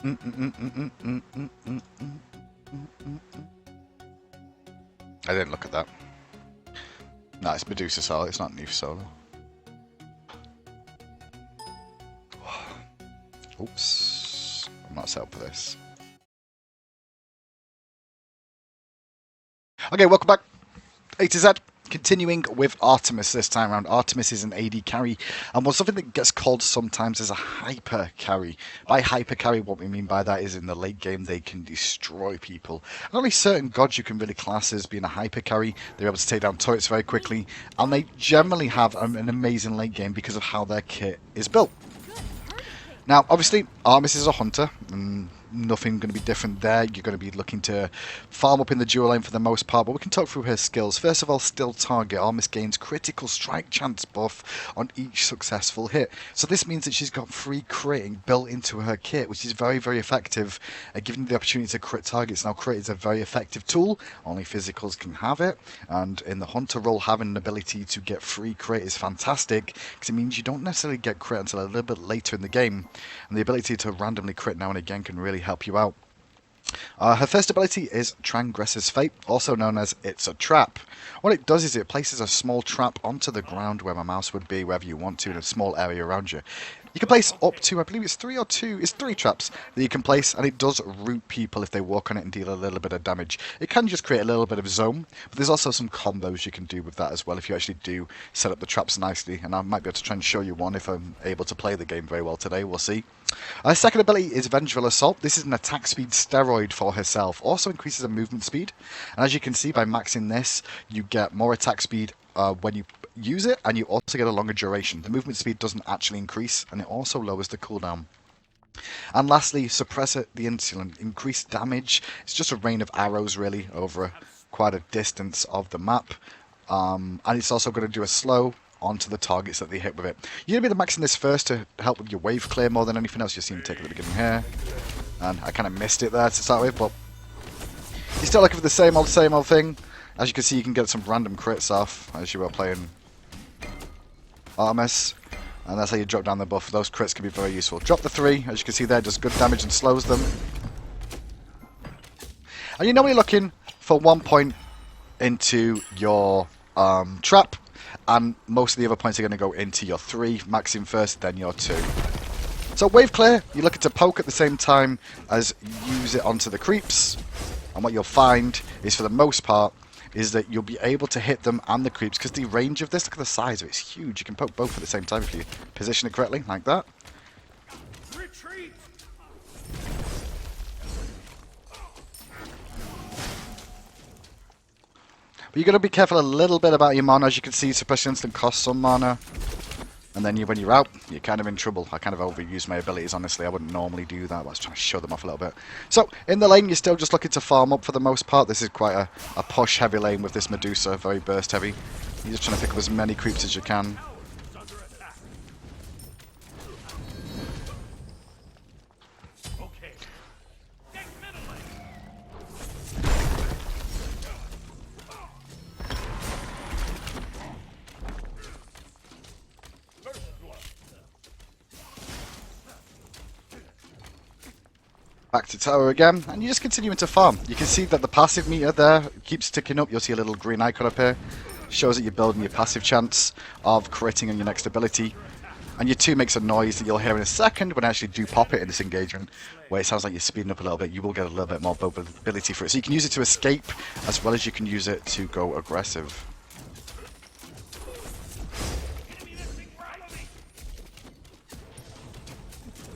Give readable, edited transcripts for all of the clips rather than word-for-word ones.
I didn't look at that. No, it's Medusa Solo, it's not Neef Solo. Oops. I'm not set up for this. Okay, welcome back. A to Z. Continuing with Artemis this time around. Artemis is an AD carry and was something that gets called sometimes as a hyper carry. By hyper carry, what we mean by that is in the late game they can destroy people. And only certain gods you can really class as being a hyper carry. They're able to take down turrets very quickly, and they generally have an amazing late game because of how their kit is built. Now, obviously, Artemis is a hunter, and nothing going to be different there. You're going to be looking to farm up in the dual lane for the most part, but we can talk through her skills. First of all, still target. Artemis gains critical strike chance buff on each successful hit. So this means that she's got free critting built into her kit, which is very, very effective at giving you the opportunity to crit targets. Now, crit is a very effective tool. Only physicals can have it, and in the hunter role, having an ability to get free crit is fantastic because it means you don't necessarily get crit until a little bit later in the game, and the ability to randomly crit now and again can really help you out. Her first ability is Transgressor's Fate, also known as It's a Trap. What it does is it places a small trap onto the ground where my mouse would be, wherever you want to, in a small area around you. You can place up to, I believe it's three traps that you can place, and it does root people if they walk on it and deal a little bit of damage. It can just create a little bit of zone, but there's also some combos you can do with that as well if you actually do set up the traps nicely, and I might be able to try and show you one if I'm able to play the game very well today, we'll see. Her second ability is Vengeful Assault. This is an attack speed steroid for herself, also increases her movement speed, and as you can see by maxing this, you get more attack speed when you use it, and you also get a longer duration. The movement speed doesn't actually increase, and it also lowers the cooldown. And lastly, Suppressor the Insolent. Increased damage. It's just a rain of arrows really over quite a distance of the map, and it's also going to do a slow onto the targets that they hit with it. You're going to be maxing this first to help with your wave clear more than anything else. You see me take at the beginning here, and I kind of missed it there to start with, but you're still looking for the same old thing. As you can see, you can get some random crits off as you are playing Artemis, and that's how you drop down the buff. Those crits can be very useful. Drop the 3, as you can see there, does good damage and slows them. And you're normally looking for 1 point into your trap, and most of the other points are going to go into your 3, maxing first, then your 2. So wave clear, you're looking to poke at the same time as use it onto the creeps, and what you'll find is for the most part is that you'll be able to hit them and the creeps, because the range of this, look at the size of it, it's huge. You can poke both at the same time if you position it correctly, like that. Retreat. But you've got to be careful a little bit about your mana. As you can see, Suppression Instant costs some mana, and then when you're out, you're kind of in trouble. I kind of overuse my abilities, honestly. I wouldn't normally do that, but I was trying to show them off a little bit. So, in the lane, you're still just looking to farm up for the most part. This is quite a push-heavy lane with this Medusa, very burst-heavy. You're just trying to pick up as many creeps as you can. Back to tower again, and you're just continuing to farm. You can see that the passive meter there keeps ticking up. You'll see a little green icon up here. Shows that you're building your passive chance of critting on your next ability. And your 2 makes a noise that you'll hear in a second when I actually do pop it in this engagement, where it sounds like you're speeding up a little bit. You will get a little bit more mobility for it. So you can use it to escape, as well as you can use it to go aggressive.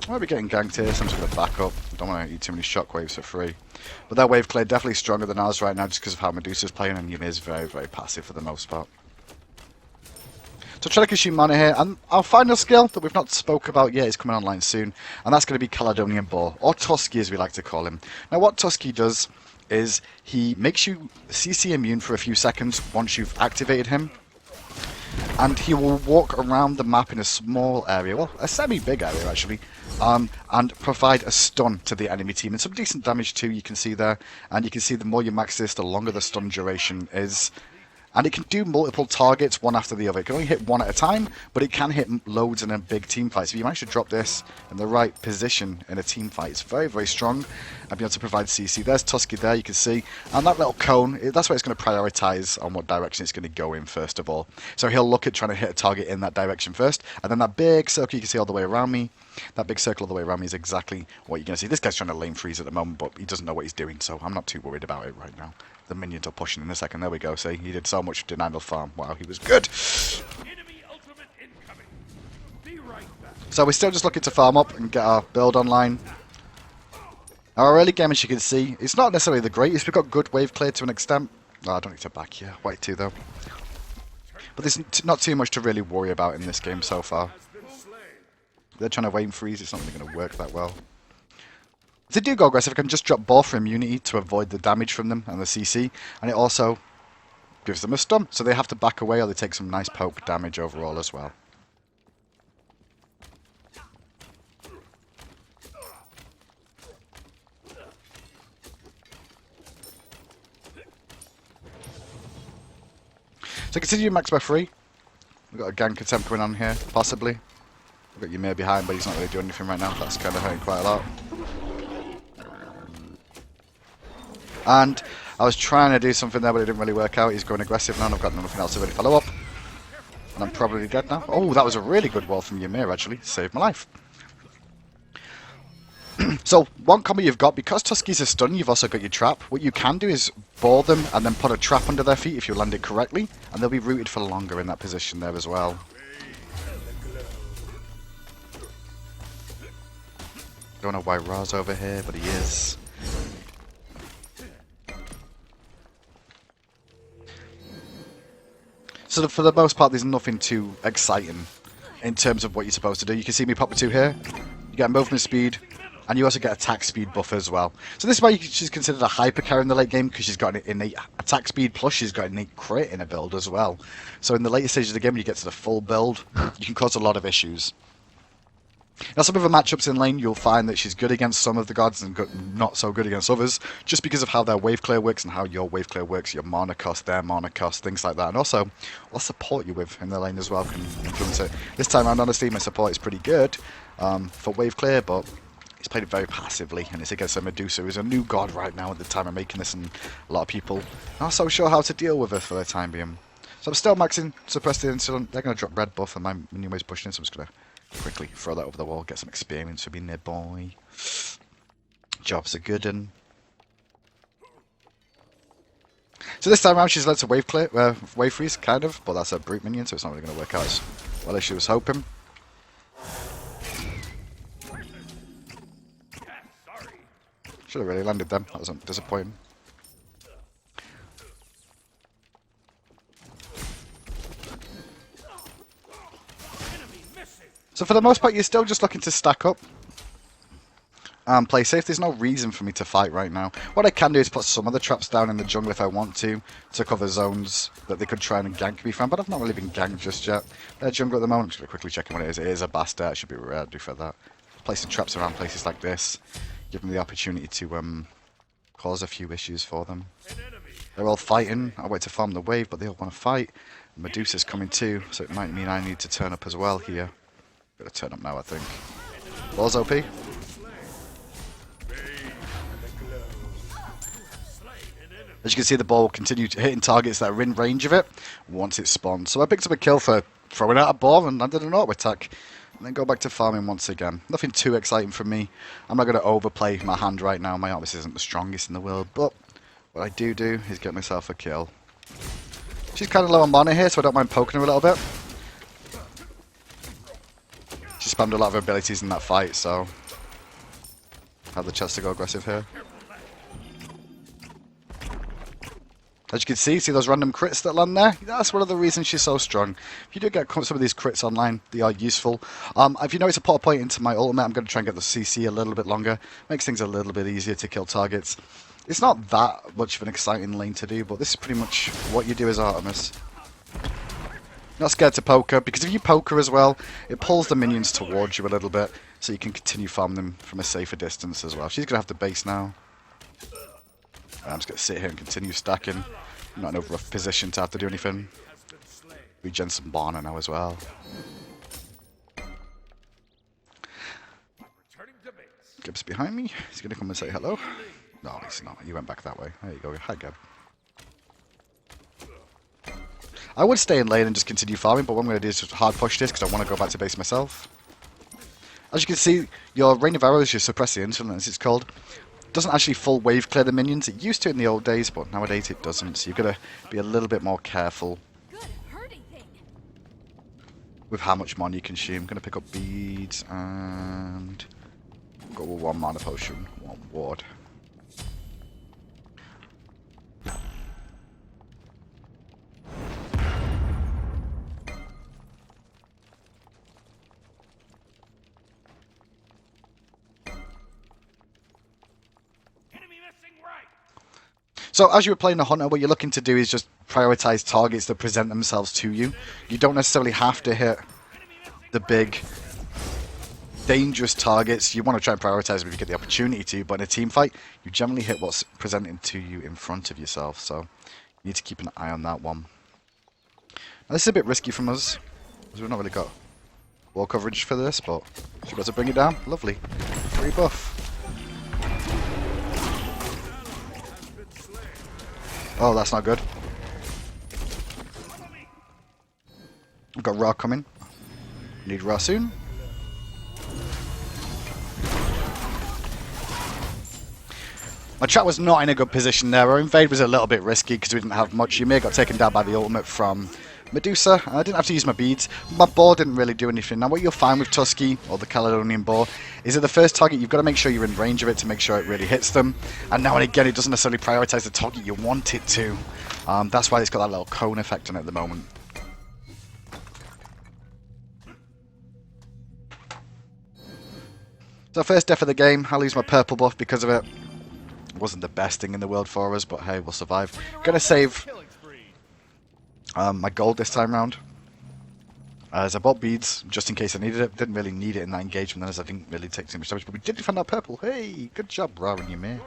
I might be getting ganked here, so I'm just going to back up. Don't want to eat too many shockwaves for free. But that wave clear definitely stronger than ours right now, just because of how Medusa's playing, and Yuumi is very, very passive for the most part. So try to consume mana here, and our final skill that we've not spoke about yet is coming online soon, and that's going to be Caledonian Boar, or Tusky as we like to call him. Now what Tusky does is he makes you CC immune for a few seconds once you've activated him, and he will walk around the map in a small area, well, a semi-big area actually, and provide a stun to the enemy team, and some decent damage too, you can see there, and you can see the more you max this, the longer the stun duration is. And it can do multiple targets, one after the other. It can only hit one at a time, but it can hit loads in a big team fight. So if you manage to drop this in the right position in a team fight, it's very, very strong. And be able to provide CC. There's Tusky there, you can see. And that little cone, that's where it's going to prioritize on what direction it's going to go in first of all. So he'll look at trying to hit a target in that direction first. And then that big circle you can see all the way around me. That big circle all the way around me is exactly what you're going to see. This guy's trying to lane freeze at the moment, but he doesn't know what he's doing. So I'm not too worried about it right now. The minions are pushing in a second. There we go. See, he did so much denial farm. Wow, he was good. Enemy ultimate incoming. Be right back. So we're still just looking to farm up and get our build online. Our early game, as you can see, it's not necessarily the greatest. We've got good wave clear to an extent. Oh, I don't need to back here. Wait too, though. But there's not too much to really worry about in this game so far. They're trying to wave freeze. It's not really going to work that well. If they do go aggressive, I can just drop ball for immunity to avoid the damage from them and the CC. And it also gives them a stun. So they have to back away or they take some nice poke damage overall as well. So continue max by 3. We've got a gank attempt going on here, possibly. We've got Ymir behind, but he's not really doing anything right now. That's kind of hurting quite a lot. And I was trying to do something there, but it didn't really work out. He's going aggressive now, and I've got nothing else to really follow up. And I'm probably dead now. Oh, that was a really good wall from Ymir, actually. Saved my life. So, one combo you've got, because Tuskies are stunned, you've also got your trap. What you can do is bore them and then put a trap under their feet if you land it correctly, and they'll be rooted for longer in that position there as well. Don't know why Ra's over here, but he is. So for the most part, there's nothing too exciting in terms of what you're supposed to do. You can see me pop the 2 here. You get movement speed, and you also get attack speed buff as well. So this is why she's considered a hyper carry in the late game, because she's got an innate attack speed, plus she's got an innate crit in her build as well. So in the later stages of the game, when you get to the full build, you can cause a lot of issues. Now, some of her matchups in lane, you'll find that she's good against some of the gods and not so good against others, just because of how their wave clear works and how your wave clear works, your mana cost, their mana cost, things like that. And also, what support you with in the lane as well can influence it. This time around, honestly, my support is pretty good for wave clear, but he's played it very passively, and it's against a Medusa, who's a new god right now at the time of making this, and a lot of people are not so sure how to deal with her for the time being. So I'm still maxing suppress the incident. They're going to drop red buff, and my minion wave's pushing in, so I'm just going to quickly throw that over the wall, get some experience for being their boy. Jobs are good, and so this time around she's led to wave clear, wave freeze, kind of, but that's a brute minion, so it's not really going to work out as well as she was hoping. Should have really landed them. That was disappointing. So for the most part, you're still just looking to stack up and play safe. There's no reason for me to fight right now. What I can do is put some of the traps down in the jungle if I want to cover zones that they could try and gank me from, but I've not really been ganked just yet. Jungle at the moment, I'm just going to quickly check what it is. It is a bastard. It should be ready for that. Placing traps around places like this, give them the opportunity to cause a few issues for them. They're all fighting. I wait to farm the wave, but they all want to fight. Medusa's coming too, so it might mean I need to turn up as well here. Gotta turn up now, I think. Ball's OP. As you can see, the ball will continue hitting targets that are in range of it once it spawns. So I picked up a kill for throwing out a ball and landed an auto attack. And then go back to farming once again. Nothing too exciting for me. I'm not going to overplay my hand right now. My Artemis isn't the strongest in the world, but what I do is get myself a kill. She's kind of low on mana here, so I don't mind poking her a little bit. She spammed a lot of her abilities in that fight, so I have the chance to go aggressive here. As you can see those random crits that land there? That's one of the reasons she's so strong. If you do get some of these crits online, they are useful. If you notice, I put a point into my ultimate. I'm going to try and get the CC a little bit longer. Makes things a little bit easier to kill targets. It's not that much of an exciting lane to do, but this is pretty much what you do as Artemis. Not scared to poke her, because if you poke her as well, it pulls the minions towards you a little bit, so you can continue farming them from a safer distance as well. She's going to have to base now. I'm just going to sit here and continue stacking. not in a rough position to have to do anything. Regen some mana now as well. Gibbs behind me. He's going to come and say hello. No, he's not. He went back that way. There you go. Hi, Gab. I would stay in lane and just continue farming, but what I'm going to do is just hard push this because I want to go back to base myself. As you can see, your Rain of Arrows, your suppressing insolence, as it's called, doesn't actually full wave clear the minions. It used to in the old days, but nowadays it doesn't. So you've got to be a little bit more careful with how much mana you consume. I'm going to pick up beads and go with one mana potion, one ward. So as you were playing the Hunter, what you're looking to do is just prioritize targets that present themselves to you. You don't necessarily have to hit the big, dangerous targets. You want to try and prioritize them if you get the opportunity to, but in a team fight, you generally hit what's presented to you in front of yourself. So you need to keep an eye on that one. Now, this is a bit risky from us, because we've not really got wall coverage for this, but if you got to bring it down, lovely. Free buff. Oh, that's not good. We've got Ra coming. Need Ra soon. My chat was not in a good position there. Our invade was a little bit risky because we didn't have much. You may have got taken down by the ultimate from Medusa. I didn't have to use my beads. My boar didn't really do anything. Now what you'll find with Tusky, or the Caledonian boar, is that the first target you've got to make sure you're in range of it to make sure it really hits them. And now and again it doesn't necessarily prioritize the target you want it to. That's why it's got that little cone effect on it at the moment. So first death of the game, I lose my purple buff because of it. It wasn't the best thing in the world for us, but hey, we'll survive. Gonna save my gold this time round. As I bought beads, just in case I needed it. Didn't really need it in that engagement as I didn't really take too much damage, but we did defend that purple. Hey, good job, Ra and Ymir.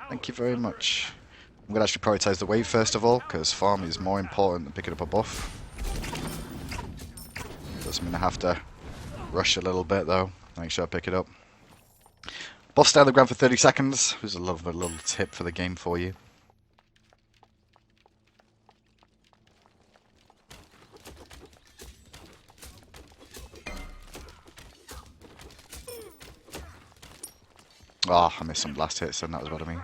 Thank you very much. I'm going to actually prioritize the wave first of all, because farm is more important than picking up a buff. Does mean I have to rush a little bit though, make sure I pick it up. Buff stay on the ground for 30 seconds. There's a lovely little tip for the game for you. Oh, I missed some blast hits, and that was what I mean.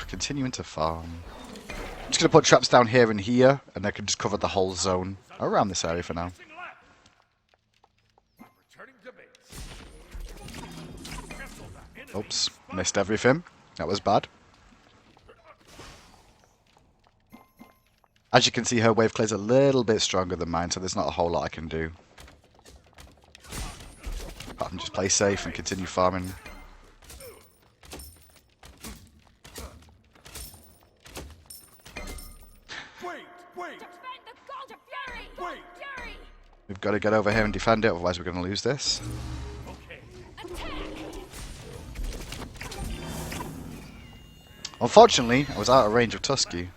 Continuing to farm. I'm just going to put traps down here and here, and I can just cover the whole zone around this area for now. Oops, missed everything. That was bad. As you can see, her wave clear's a little bit stronger than mine, so there's not a whole lot I can do. Apart from just play safe and continue farming. We've got to get over here and defend it, otherwise we're going to lose this. Unfortunately, I was out of range of Tusky.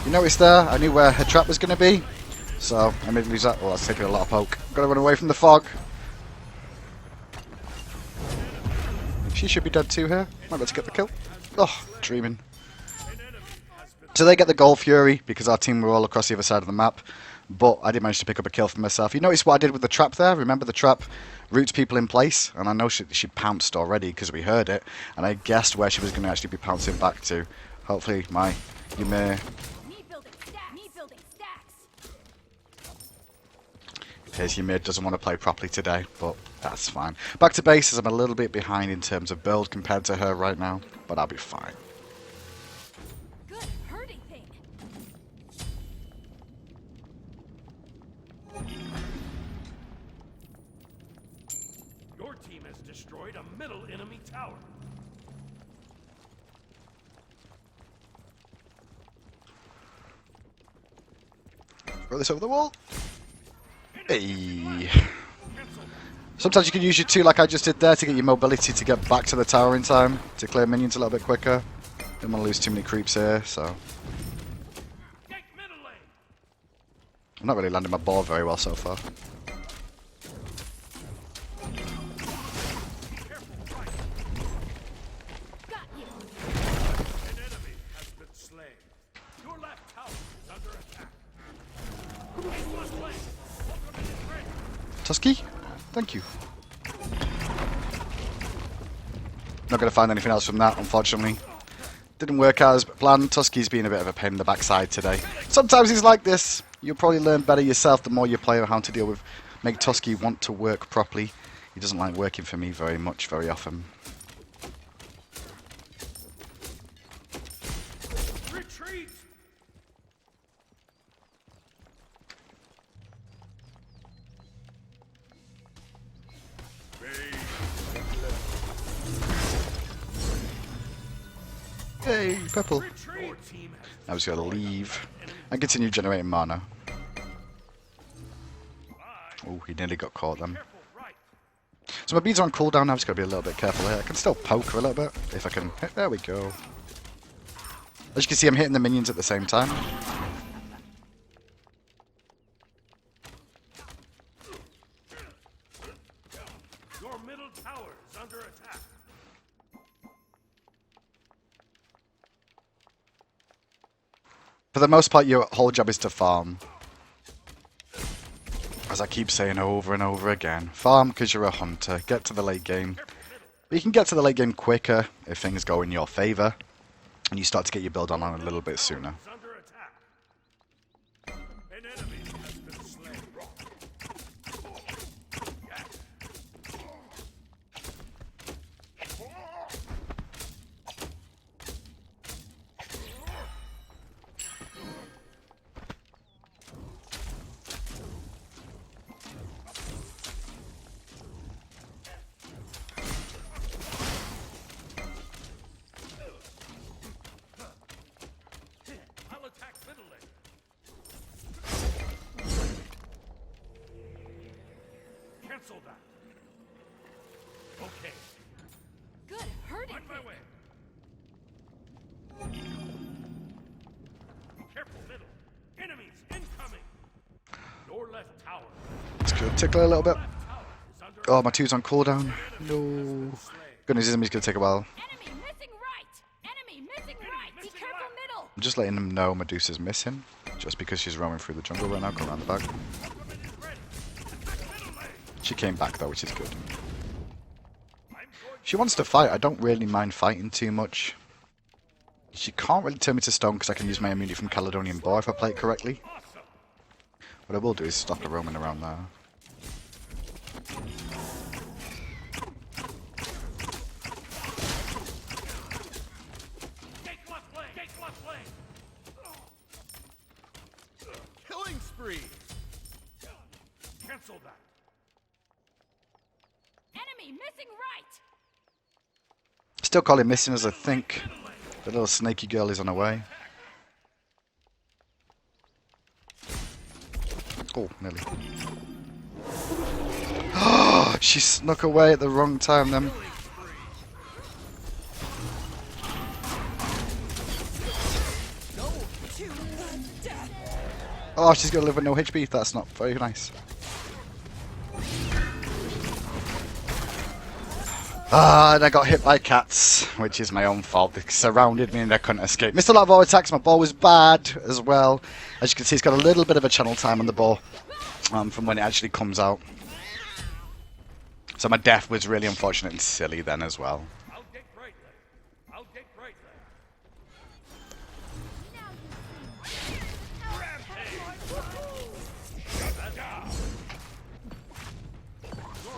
You noticed there, I knew where her trap was going to be, so I made me lose that. Oh, that's taking a lot of poke. Got to run away from the fog. She should be dead too here. Might be able to get the kill. Oh, dreaming. So they get the gold fury because our team were all across the other side of the map, but I didn't manage to pick up a kill for myself. You notice what I did with the trap there? Remember the trap roots people in place? And I know she pounced already because we heard it, and I guessed where she was going to actually be pouncing back to. Hopefully my Ymir... His Ymir doesn't want to play properly today, but that's fine. Back to base as I'm a little bit behind in terms of build compared to her right now, but I'll be fine. Your team has destroyed a middle enemy tower. Throw this over the wall. Hey. Sometimes you can use your 2 like I just did there to get your mobility to get back to the tower in time, to clear minions a little bit quicker. Don't want to lose too many creeps here, so... Take middle lane. I'm not really landing my ball very well so far. Got you. An enemy has been slain. Your left tower is under attack. East-west lane. Ultimate is ready. Tusky? Thank you. Not going to find anything else from that, unfortunately. Didn't work out as planned. Tusky's been a bit of a pain in the backside today. Sometimes he's like this. You'll probably learn better yourself the more you play how to deal with. Make Tusky want to work properly. He doesn't like working for me very much, very often. Retreat. Hey, purple. Retreat. Your team has I was going to leave and continue generating mana. Oh, he nearly got caught then. careful right. So my beads are on cooldown now. I've just got to be a little bit careful here. I can still poke for a little bit if I can. There we go. As you can see, I'm hitting the minions at the same time. Your middle tower is under attack. For the most part, your whole job is to farm. As I keep saying over and over again. Farm because you're a hunter. Get to the late game. But you can get to the late game quicker if things go in your favour. And you start to get your build on a little bit sooner. Is under attack. An enemy has been slain. I'll attack middle lane. Cancel that. Okay, Good hurting. on my way. Careful middle. Enemies incoming. Your left tower. It's going to tickle a little bit. Left tower is under Oh, my 2's on cooldown. No. Goodness, this enemy's going to take a while. Enemy missing right. Enemy missing right. Be missing careful left. middle. I'm just letting them know Medusa's missing. Just because she's roaming through the jungle right now. Come around the back. Ultimate is ready. Attack middle lane. She came back though, which is good. I'm going She wants to fight. I don't really mind fighting too much. She can't really turn me to stone because I can use my immunity from Caledonian Boar if I play it correctly. awesome. What I will do is stop her roaming around there. Take left lane. Take left lane. Killing spree! Cancel that. Enemy missing right. Still call him missing as I think. The little snaky girl is on her way. Oh, nearly. She snuck away at the wrong time then. Oh, she's gonna live with no HP. That's not very nice. Ah, and I got hit by cats, which is my own fault. They surrounded me and I couldn't escape. Missed a lot of all attacks. My ball was bad as well. As you can see, it's got a little bit of a channel time on the ball from when it actually comes out. So my death was really unfortunate and silly then as well. I'll get right lane. I'll get right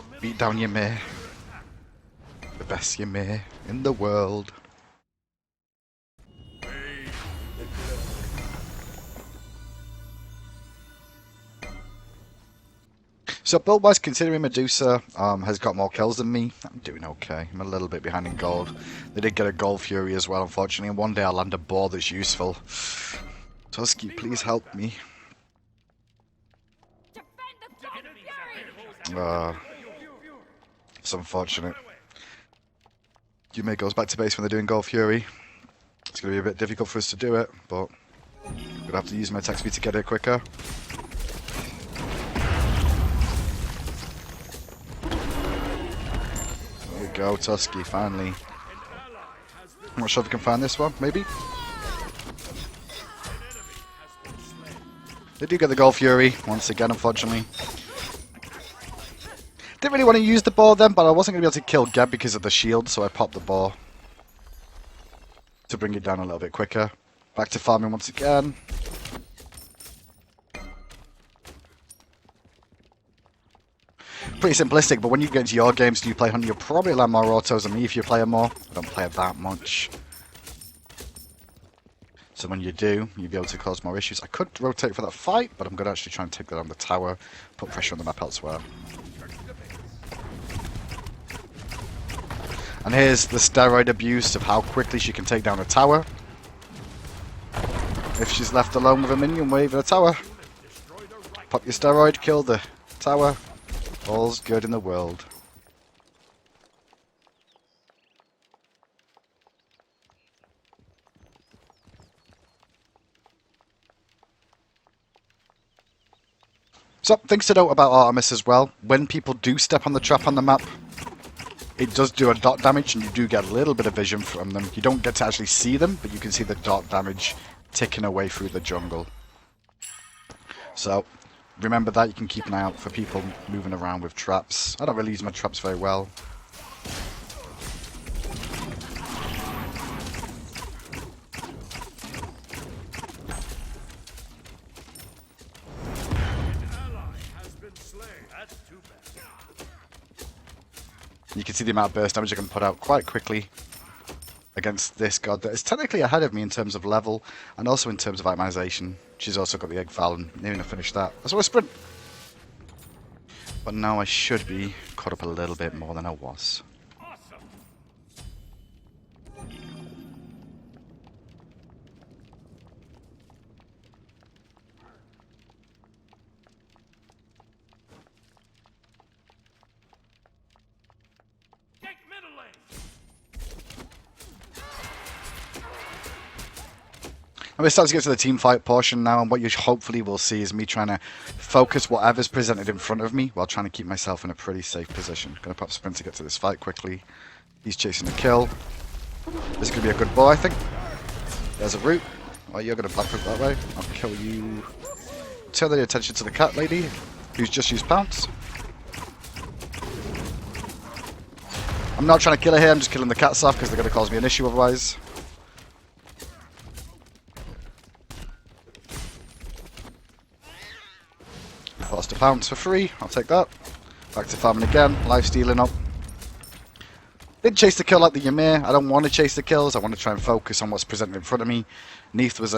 lane. Beat down Ymir. The best Ymir in the world. So build-wise, considering Medusa has got more kills than me, I'm doing okay. I'm a little bit behind in gold. They did get a gold fury as well, unfortunately, and one day I'll land a boar that's useful. Tusky, please help me. Defend the golden fury. It's unfortunate. Yume goes back to base when they're doing Golf Fury. It's going to be a bit difficult for us to do it, but I'm going to have to use my attack speed to get it quicker. There we go, Tusky, finally. I'm not sure if we can find this one, maybe? They do get the Golf Fury, once again, unfortunately. Didn't really want to use the bow then, but I wasn't going to be able to kill Geb because of the shield, so I popped the bow to bring it down a little bit quicker. Back to farming once again. Pretty simplistic, but when you get into your games and you play Hunter, you'll probably land more autos than me if you play it more. I don't play it that much. So when you do, you'll be able to cause more issues. I could rotate for that fight, but I'm going to actually try and take that on the tower, put pressure on the map elsewhere. And here's the steroid abuse of how quickly she can take down a tower. If she's left alone with a minion wave at a tower. Pop your steroid, kill the tower. All's good in the world. So, things to note about Artemis as well. When people do step on the trap on the map, it does do a dot damage, and you do get a little bit of vision from them. You don't get to actually see them, but you can see the dot damage ticking away through the jungle. So, remember that. You can keep an eye out for people moving around with traps. I don't really use my traps very well. You can see the amount of burst damage I can put out quite quickly against this god that is technically ahead of me in terms of level and also in terms of itemization. She's also got the egg foul and nearly enough finished that. That's why I sprint. But now I should be caught up a little bit more than I was. And we're starting to get to the team fight portion now, and what you hopefully will see is me trying to focus whatever's presented in front of me while trying to keep myself in a pretty safe position. Gonna pop sprint to get to this fight quickly. He's chasing the kill. This is gonna be a good bow, I think. There's a root. Oh, you're gonna back that way. I'll kill you. Turn the attention to the cat lady, who's just used pounce. I'm not trying to kill her here, I'm just killing the cats off because they're gonna cause me an issue otherwise. Lost a pounce for free, I'll take that. Back to farming again, life stealing up. Didn't chase the kill like the Ymir. I don't want to chase the kills, I want to try and focus on what's presented in front of me. Neath was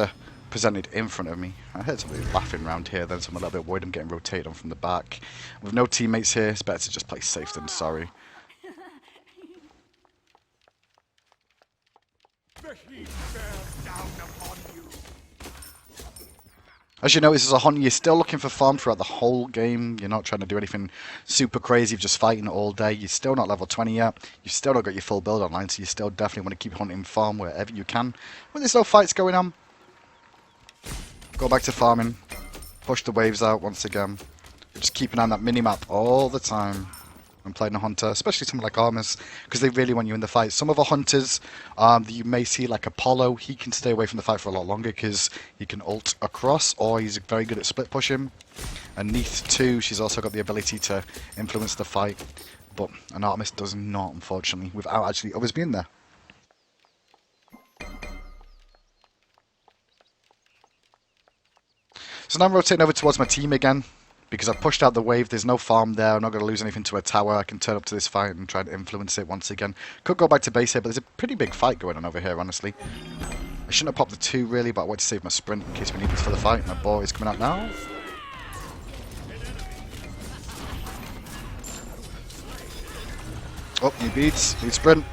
presented in front of me. I heard somebody laughing around here then, so I'm a little bit worried I'm getting rotated on from the back. With no teammates here, it's better to just play safe than sorry. The heat bears down upon you. As you notice, as a hunter, you're still looking for farm throughout the whole game. You're not trying to do anything super crazy, you're just fighting all day. You're still not level 20 yet. You've still not got your full build online, so you still definitely want to keep hunting farm wherever you can. When there's no fights going on, go back to farming. Push the waves out once again. Just keep an eye on that mini-map all the time when playing a hunter, especially someone like Artemis, because they really want you in the fight. Some other hunters that you may see, like Apollo, he can stay away from the fight for a lot longer because he can ult across, or he's very good at split pushing. And Neath too, she's also got the ability to influence the fight, but an Artemis does not, unfortunately, without actually others being there. So now I'm rotating over towards my team again. Because I've pushed out the wave, there's no farm there, I'm not going to lose anything to a tower, I can turn up to this fight and try to influence it once again. Could go back to base here, but there's a pretty big fight going on over here, honestly. I shouldn't have popped the 2 really, but I want to save my sprint in case we need this for the fight. My bow is coming out now. Oh, new beads, need sprint.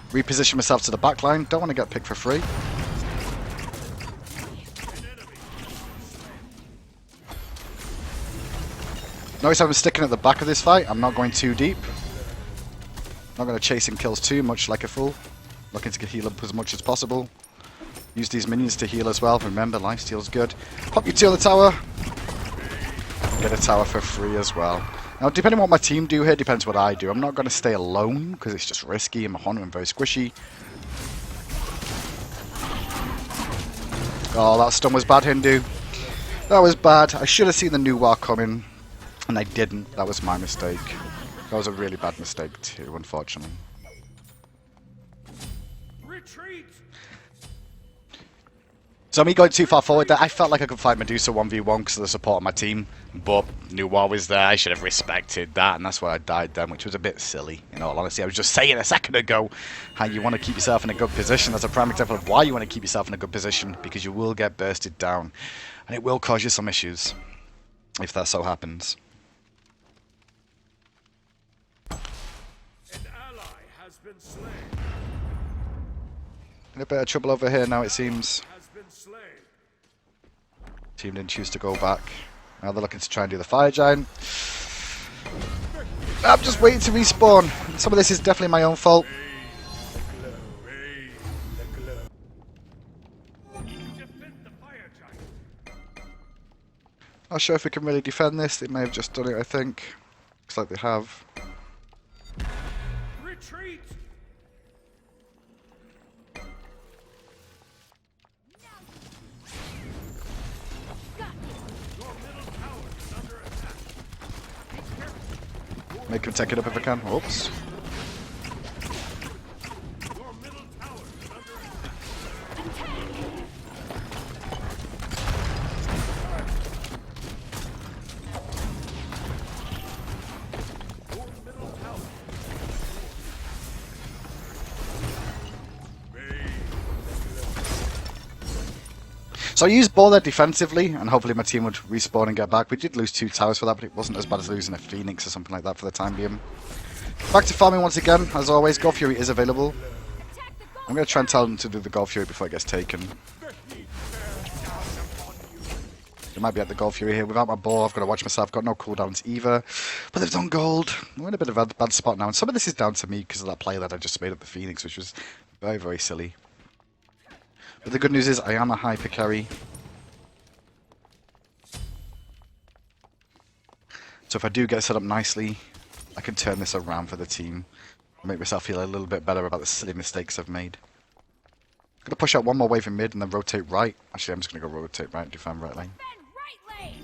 Reposition myself to the back line, don't want to get picked for free. Notice I'm sticking at the back of this fight. I'm not going too deep. Not going to chase in kills too much like a fool. Looking to heal up as much as possible. Use these minions to heal as well. Remember, lifesteal's good. Pop your 2 on the tower. Get a tower for free as well. Now, depending on what my team do here, depends what I do. I'm not going to stay alone, because it's just risky. I'm a hunter and very squishy. Oh, that stun was bad, Hindu. That was bad. I should have seen the new war coming, and I didn't. That was my mistake. That was a really bad mistake too, unfortunately. Retreat! So me going too far forward there, I felt like I could fight Medusa 1v1 because of the support of my team, but New War was there, I should have respected that, and that's why I died then, which was a bit silly, in all honesty. I was just saying a second ago how you want to keep yourself in a good position. That's a prime example of why you want to keep yourself in a good position, because you will get bursted down, and it will cause you some issues, if that so happens. An ally has been slain. In a bit of trouble over here now, it seems. Has been slain. Team didn't choose to go back. Now they're looking to try and do the fire giant. I'm just waiting to respawn. Some of this is definitely my own fault. Defend the fire giant. Not sure if we can really defend this. They may have just done it, I think. Looks like they have. Retreat! Your middle tower is under attack. Be careful. Make him take it up if I can. Oops. Your middle tower is under attack. Your middle tower. So I used ball there defensively, and hopefully my team would respawn and get back. We did lose 2 towers for that, but it wasn't as bad as losing a Phoenix or something like that for the time being. Back to farming once again. As always, God Fury is available. I'm going to try and tell them to do the God Fury before it gets taken. They might be at the God Fury here. Without my ball, I've got to watch myself. I've got no cooldowns either. But they've done gold. We're in a bit of a bad spot now. And some of this is down to me because of that play that I just made at the Phoenix, which was very, very silly. But the good news is I am a hyper carry. So if I do get set up nicely, I can turn this around for the team. Make myself feel a little bit better about the silly mistakes I've made. I'm going to push out one more wave in mid and then rotate right. Actually, I'm just going to go rotate right, defend right lane. Defend right lane.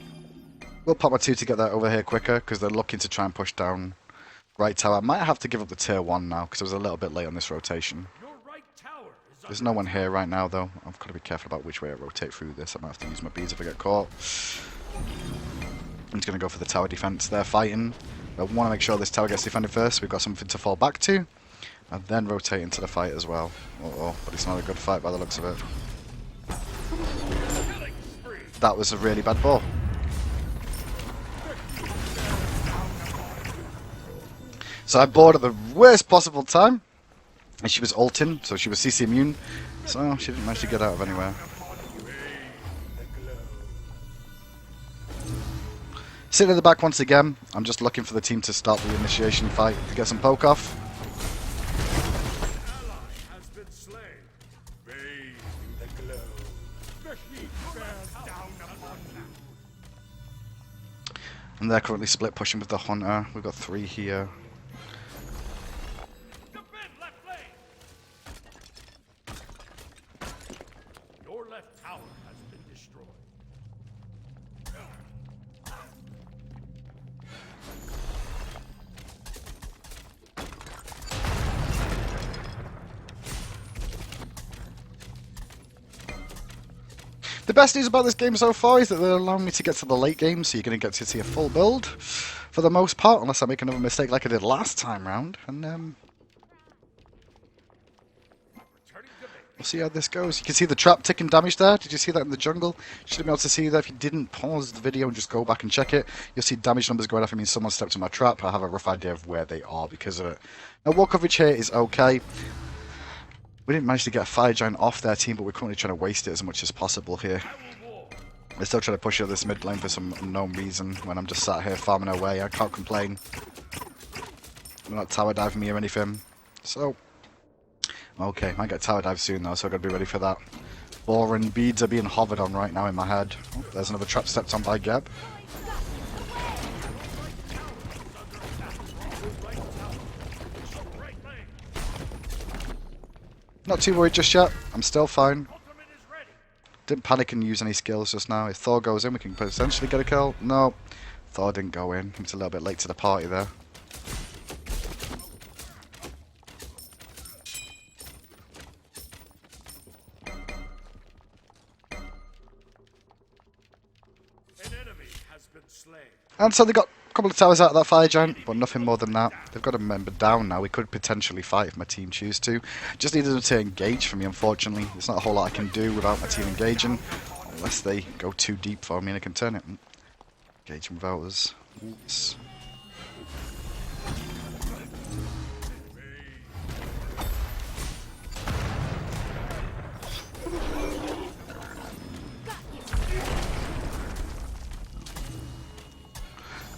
We'll pop my 2 to get that over here quicker because they're looking to try and push down right tower. I might have to give up the tier 1 now because I was a little bit late on this rotation. Your right tower is There's no one here right now though. I've got to be careful about which way I rotate through this. I might have to use my beads if I get caught. I'm just going to go for the tower defense. They're fighting. I want to make sure this tower gets defended first. We've got something to fall back to. And then rotate into the fight as well. Uh-oh, but it's not a good fight by the looks of it. killing spree. That was a really bad ball. So I bored at the worst possible time. And she was ulting, so she was CC immune. So she didn't manage to get out of anywhere. Sitting at the back once again. I'm just looking for the team to start the initiation fight to get some poke off. Ally has been slain. Bathe in the glow. The heat bears down upon you. And they're currently split pushing with the hunter. We've got 3 here. Defend left lane. Your left tower has been destroyed. The best news about this game so far is that they're allowing me to get to the late game, so you're going to get to see a full build for the most part, unless I make another mistake like I did last time round. And Returning to base. we'll see how this goes. You can see the trap ticking damage there. Did you see that in the jungle? You should be able to see that if you didn't pause the video and just go back and check it. You'll see damage numbers going off. It means someone stepped in my trap. I have a rough idea of where they are because of it. Now, wall coverage here is okay. We didn't manage to get a fire giant off their team, but we're currently trying to waste it as much as possible here. I will war. They're still trying to push out this mid lane for some unknown reason when I'm just sat here farming away. I can't complain. They're not tower diving me or anything. So, okay, might get tower dive soon though, so I've got to be ready for that. Boring beads are being hovered on right now in my head. Oh, there's another trap stepped on by Geb. Not too worried just yet. I'm still fine. Didn't panic and use any skills just now. If Thor goes in, we can potentially get a kill. No, Thor didn't go in. He was a little bit late to the party there. An enemy has been slain. And so they got a couple of towers out of that fire giant, but nothing more than that. They've got a member down now. We could potentially fight if my team choose to. Just needed them to engage for me, unfortunately. There's not a whole lot I can do without my team engaging. Unless they go too deep for me and I can turn it. Engaging without us. Oops.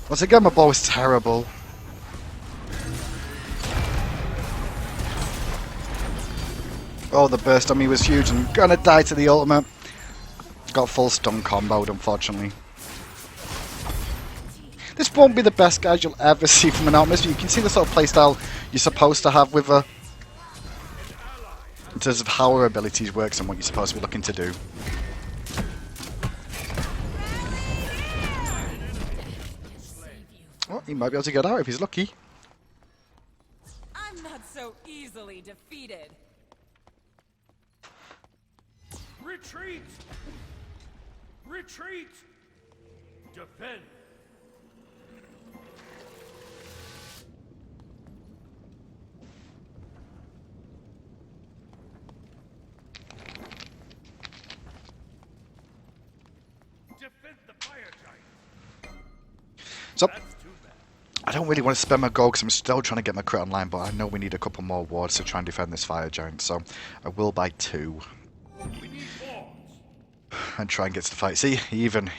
Once again, my bow is terrible. Oh, the burst on me was huge and gonna die to the ultimate. Got full stun comboed, unfortunately. This won't be the best guys you'll ever see from an Artemis, but you can see the sort of playstyle you're supposed to have with her. In terms of how her abilities works and what you're supposed to be looking to do. Well, he might be able to get out if he's lucky. I'm not so easily defeated. Retreat! Retreat! Defend! Defend the fire giant! So, That's too bad. I don't really want to spend my gold because I'm still trying to get my crit online, but I know we need a couple more wards to try and defend this fire giant, so I will buy 2 We need wards! and try and get to the fight. See, even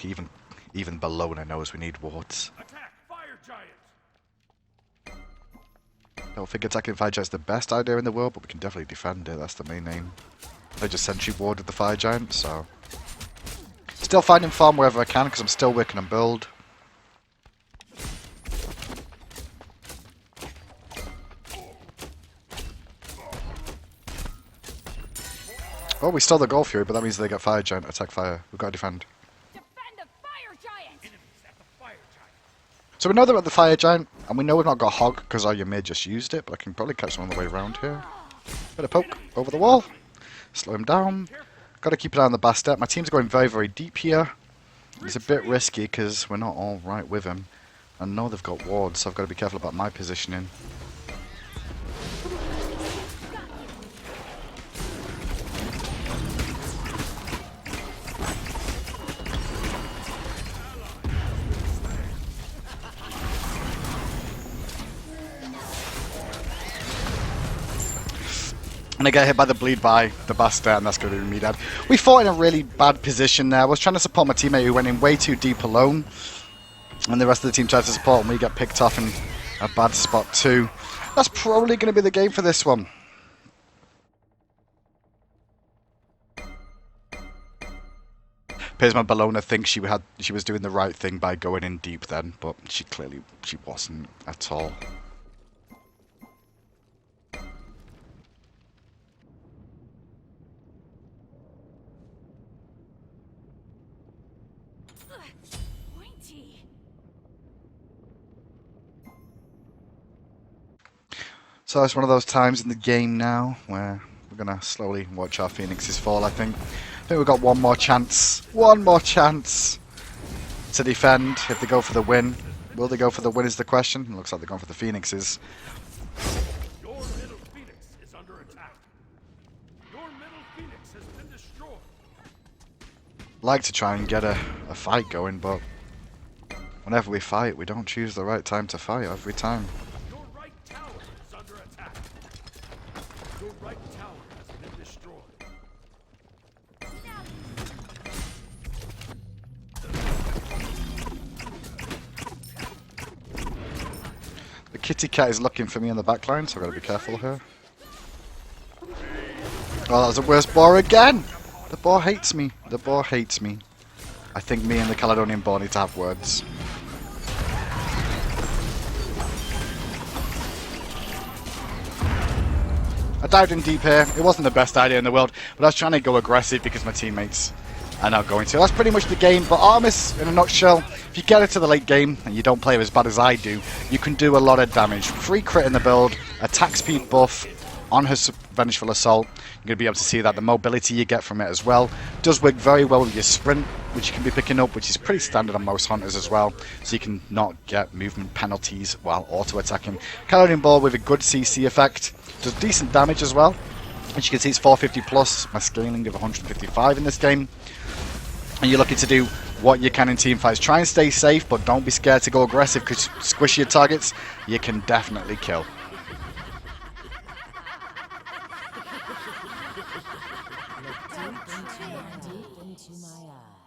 Bologna knows we need wards. Attack fire giant! I don't think attacking fire giant's the best idea in the world, but we can definitely defend it. That's the main aim. I just sentry warded the fire giant, so still finding farm wherever I can because I'm still working on build. Oh, we stole the Gold Fury, but that means they get fire giant, attack fire. We've got to defend. Defend the fire giant! Enemies at the fire giant! So we know they're at the fire giant, and we know we've not got Hog because our Ymir just used it, but I can probably catch them on the way around here. Bit of poke over the wall. Slow him down. Got to keep an eye on the Bastet. My team's going very, very deep here. It's a bit risky because we're not all right with him. I know they've got wards, so I've got to be careful about my positioning. And I get hit by the bleed by the Bastet, and that's going to be me dead. We fought in a really bad position there. I was trying to support my teammate who went in way too deep alone. And the rest of the team tried to support, and we get picked off in a bad spot too. That's probably going to be the game for this one. Appears my Bologna thinks she was doing the right thing by going in deep then, but she wasn't at all. Pointy. So it's one of those times in the game now where we're going to slowly watch our phoenixes fall, I think. I think we've got one more chance to defend if they go for the win. Will they go for the win is the question. It looks like they're going for the phoenixes. Your middle phoenix is under attack. Your middle phoenix has been destroyed. Like to try and get a fight going, but whenever we fight, we don't choose the right time to fight every time. Your right tower is under attack. Your right tower has been destroyed. kitty cat is looking for me on the back line, so I've got to be careful of her. Oh, that was the worst boar again! The boar hates me. The boar hates me. I think me and the Caledonian boar need to have words. I dived in deep here. It wasn't the best idea in the world, but I was trying to go aggressive because my teammates are not going to. That's pretty much the game, but Artemis, in a nutshell, if you get it to the late game and you don't play as bad as I do, you can do a lot of damage. Free crit in the build, attack speed buff on her Vengeful Assault. You're going to be able to see that the mobility you get from it as well does work very well with your sprint, which you can be picking up, which is pretty standard on most hunters as well, so you can not get movement penalties while auto-attacking. Caledonian Boar with a good CC effect, does decent damage as well. As you can see, it's 450 plus, my scaling of 155 in this game. And you're looking to do what you can in team fights. Try and stay safe, but don't be scared to go aggressive, because squish your targets, you can definitely kill. Deep into my eyes.